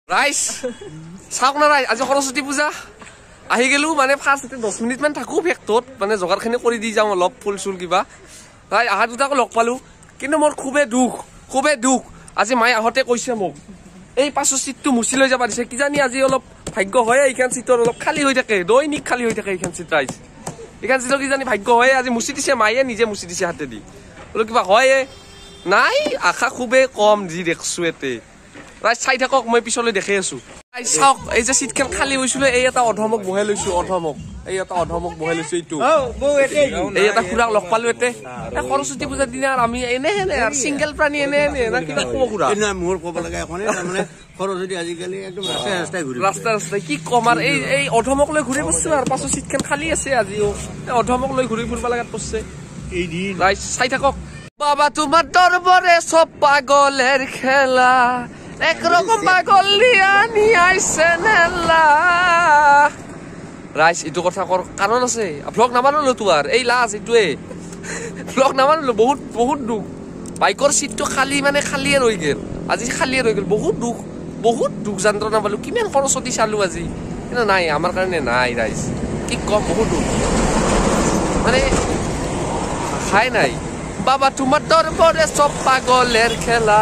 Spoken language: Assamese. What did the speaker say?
ৰাইস চাওক না ৰাইস আজি সৰস্বতী পূজা আহি গেলো মানে ফাৰ্ষ্ট 10 মিনিট মান থাকো ফেক্টত মানে জগাৰখিনি কৰি দি যাওঁ অলপ ফুল চুল কিবা ৰাই আহা দুটাকো লগ পালো কিন্তু মোৰ খুবে দুখ আজি মায়ে আহতে কৈছে মোক এই পাছৰ সিটটো মুছি লৈ যাবা দিছে কিজানি আজি অলপ ভাগ্য হয় এইখান সিটৰ অলপ খালি হৈ থাকে দৈনিক খালি হৈ থাকে এইখান সিট ৰাইস এইখান সিটৰ কিজানি ভাগ্য হয় আজি মুছি দিছে মায়ে নিজে মুছি দিছে হাতে দি বলো কিবা হয় নাই আশা খুবে কম যি দেখছো এতে ৰাইস চাই থাকক মই পিছলৈ দেখি আছো চাওক এই যে সিটখন খালি হৈছিল এই এটা অধমক বহাই লৈছো এই এটা অধমক বহাই লৈছো এইটো এই এটা খুৰাক লগ পালো এতে সৰস্বতী পূজাৰ দিনা আমি এনে আৰু সিঙ্গেল প্ৰাণী এনে না কিবা কব খুৰা মোৰ কব লগা এখন মানে সৰস্বতী আজিকালি একদম ৰাস্তাই কি কম আৰু এই অধমক লৈ ঘূৰি পৰছো আৰু পাছৰ সিটখন খালি আছে আজিও অধমক লৈ ঘূৰি ফুৰিব লাগাত পৰছে এই দিন ৰাইস চাই থাকক বাবা তোমার দরবারে সব পাগলের খেলা একরকম পাগল নিয়ে আইছে নেলা রাইস এইটো কথা কর কারণ আছে ব্লগ নামানো তো আর এই লাজ এইটোৱে ব্লগ নামানো বহুত দুখ বাইকৰ সিটটো খালি মানে খালিয়ে ৰৈ গেল আজি খালিয়ে ৰৈ গেল বহুত দুখ যন্ত্ৰণা পালো কিমান সৰস্বতী চালো আজি কিন্তু নাই আমাৰ কাৰণে নাই ৰাইস কি কম বহুত দুখ মানে খাই নাই বাবা তোমাৰ দৰবাৰে সব পাগলেৰ খেলা